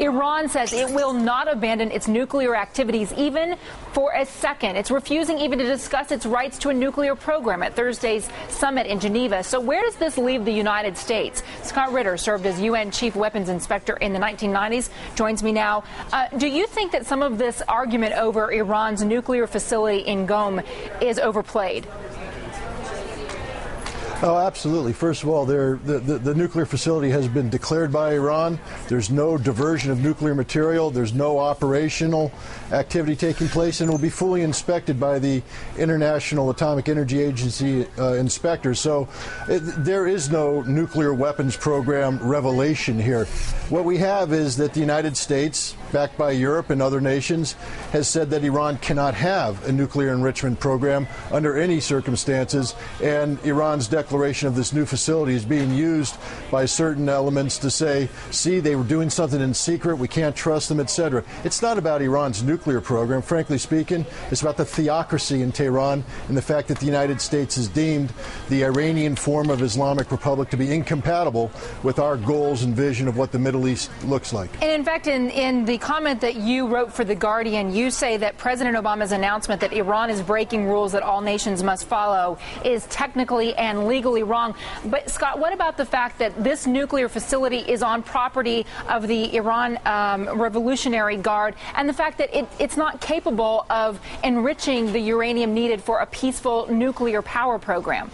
Iran says it will not abandon its nuclear activities even for a second. It's refusing even to discuss its rights to a nuclear program at Thursday's summit in Geneva. So where does this leave the United States? Scott Ritter served as UN Chief Weapons Inspector in the 1990s, joins me now. Do you think that some of this argument over Iran's nuclear facility in Qom is overplayed? Oh, absolutely. First of all, the nuclear facility has been declared by Iran. There's no diversion of nuclear material. There's no operational activity taking place, and it will be fully inspected by the International Atomic Energy Agency inspectors. So there is no nuclear weapons program revelation here. What we have is that the United States, backed by Europe and other nations, has said that Iran cannot have a nuclear enrichment program under any circumstances, and Iran's declaration of this new facility is being used by certain elements to say, see, they were doing something in secret, we can't trust them, etc. It's not about Iran's nuclear program, frankly speaking. It's about the theocracy in Tehran and the fact that the United States has deemed the Iranian form of Islamic Republic to be incompatible with our goals and vision of what the Middle East looks like. And in fact, in the comment that you wrote for The Guardian, you say that President Obama's announcement that Iran is breaking rules that all nations must follow is technically and legally wrong. But, Scott, what about the fact that this nuclear facility is on property of the Iran Revolutionary Guard, and the fact that it's not capable of enriching the uranium needed for a peaceful nuclear power program?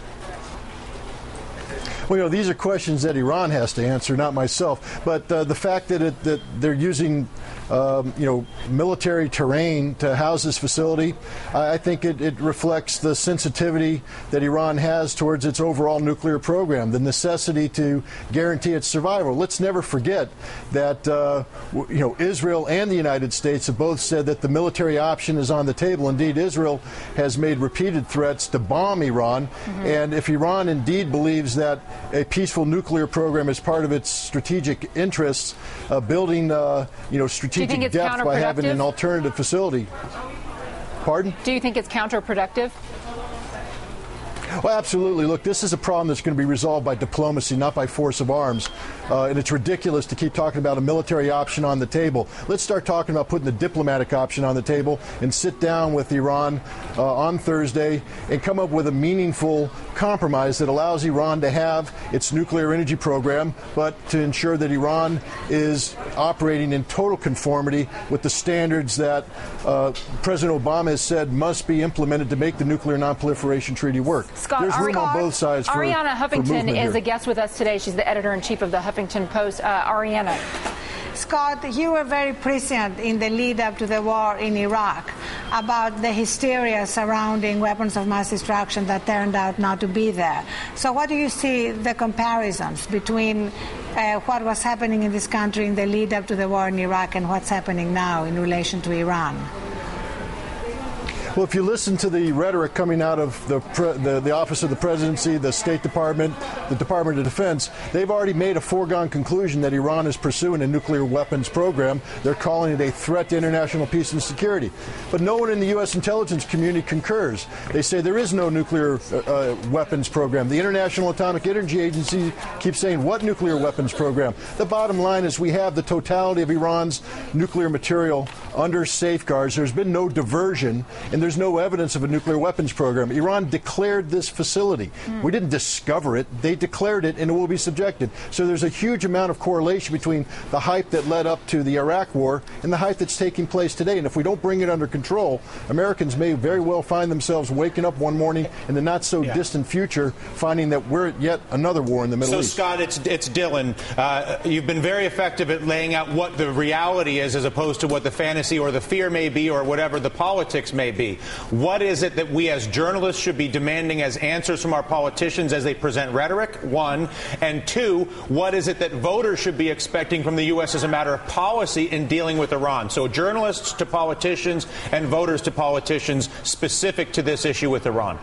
Well, you know, these are questions that Iran has to answer, not myself. But the fact that they're using military terrain to house this facility, I think it reflects the sensitivity that Iran has towards its overall nuclear program, the necessity to guarantee its survival. Let's never forget that Israel and the United States have both said that the military option is on the table. Indeed, Israel has made repeated threats to bomb Iran. Mm-hmm. And if Iran indeed believes that a peaceful nuclear program is part of its strategic interests, building strategic depth by having an alternative facility. Pardon? Do you think it's counterproductive? Well, absolutely. Look, this is a problem that's going to be resolved by diplomacy, not by force of arms. And it's ridiculous to keep talking about a military option on the table. Let's start talking about putting the diplomatic option on the table and sit down with Iran on Thursday and come up with a meaningful compromise that allows Iran to have its nuclear energy program, but to ensure that Iran is operating in total conformity with the standards that President Obama has said must be implemented to make the Nuclear Non-Proliferation Treaty work. Scott, there's room on both sides for Ariana Huffington is a guest with us today. She's the editor-in-chief of the Huffington Post. Ariana. Scott, you were very prescient in the lead-up to the war in Iraq about the hysteria surrounding weapons of mass destruction that turned out not to be there. So what do you see the comparisons between what was happening in this country in the lead-up to the war in Iraq and what's happening now in relation to Iran? Well, if you listen to the rhetoric coming out of the Office of the Presidency, the State Department, the Department of Defense, they've already made a foregone conclusion that Iran is pursuing a nuclear weapons program. They're calling it a threat to international peace and security. But no one in the U.S. intelligence community concurs. They say there is no nuclear weapons program. The International Atomic Energy Agency keeps saying, what nuclear weapons program? The bottom line is we have the totality of Iran's nuclear material under safeguards. There's been no diversion, and there's no evidence of a nuclear weapons program. Iran declared this facility. We didn't discover it. They declared it, and it will be subjected. So there's a huge amount of correlation between the hype that led up to the Iraq war and the hype that's taking place today. And if we don't bring it under control, Americans may very well find themselves waking up one morning in the not-so-distant future finding that we're at yet another war in the Middle East. So, Scott, it's Dylan. You've been very effective at laying out what the reality is as opposed to what the fantasy or the fear may be or whatever the politics may be. What is it that we as journalists should be demanding as answers from our politicians as they present rhetoric, one? And two, what is it that voters should be expecting from the U.S. as a matter of policy in dealing with Iran? So journalists to politicians and voters to politicians specific to this issue with Iran.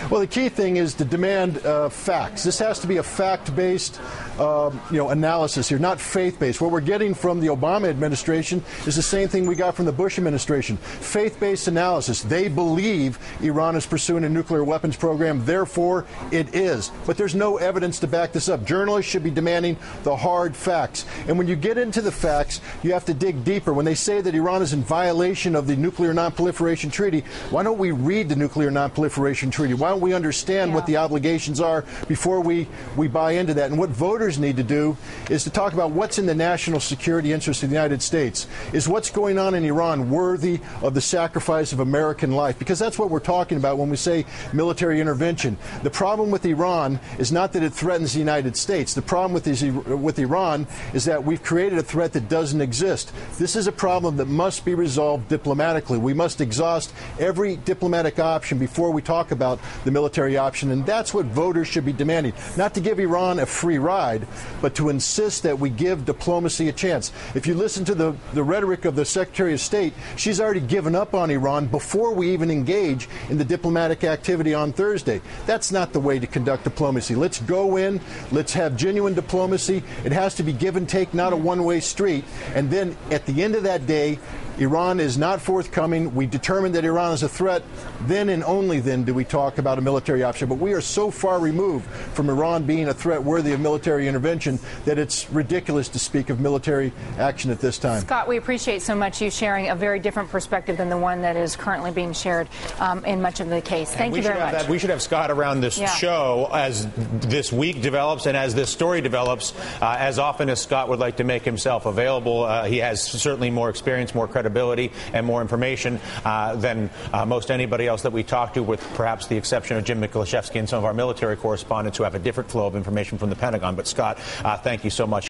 Well, the key thing is to demand facts. This has to be a fact-based analysis here, not faith-based. What we're getting from the Obama administration is the same thing we got from the Bush administration. Faith-based analysis. They believe Iran is pursuing a nuclear weapons program, therefore it is. But there's no evidence to back this up. Journalists should be demanding the hard facts. And when you get into the facts, you have to dig deeper. When they say that Iran is in violation of the Nuclear Non-Proliferation Treaty, why don't we read the Nuclear Non-Proliferation Treaty? Why don't we understand what the obligations are before we buy into that? And what voters need to do is to talk about what's in the national security interest of the United States. Is what's going on in Iran worthy of the sacrifice of American life? Because that's what we're talking about when we say military intervention. The problem with Iran is not that it threatens the United States. The problem with Iran is that we've created a threat that doesn't exist. This is a problem that must be resolved diplomatically. We must exhaust every diplomatic option before we talk about the military option, and that's what voters should be demanding. Not to give Iran a free ride, but to insist that we give diplomacy a chance. If you listen to the rhetoric of the Secretary of State, she's already given up on Iran before we even engage in the diplomatic activity on Thursday. That's not the way to conduct diplomacy. Let's go in, let's have genuine diplomacy. It has to be give and take, not a one-way street. And then at the end of that day, Iran is not forthcoming. We determine that Iran is a threat. Then and only then do we talk about a military option. But we are so far removed from Iran being a threat worthy of military intervention that it's ridiculous to speak of military action at this time. Scott, we appreciate so much you sharing a very different perspective than the one that is currently being shared in much of the case. Thank you very much. We should have Scott around this show as this week develops and as this story develops. As often as Scott would like to make himself available, he has certainly more experience, more credibility, and more information than most anybody else that we talk to, with perhaps the exception of Jim Mikolashevsky and some of our military correspondents who have a different flow of information from the Pentagon. But Scott, thank you so much.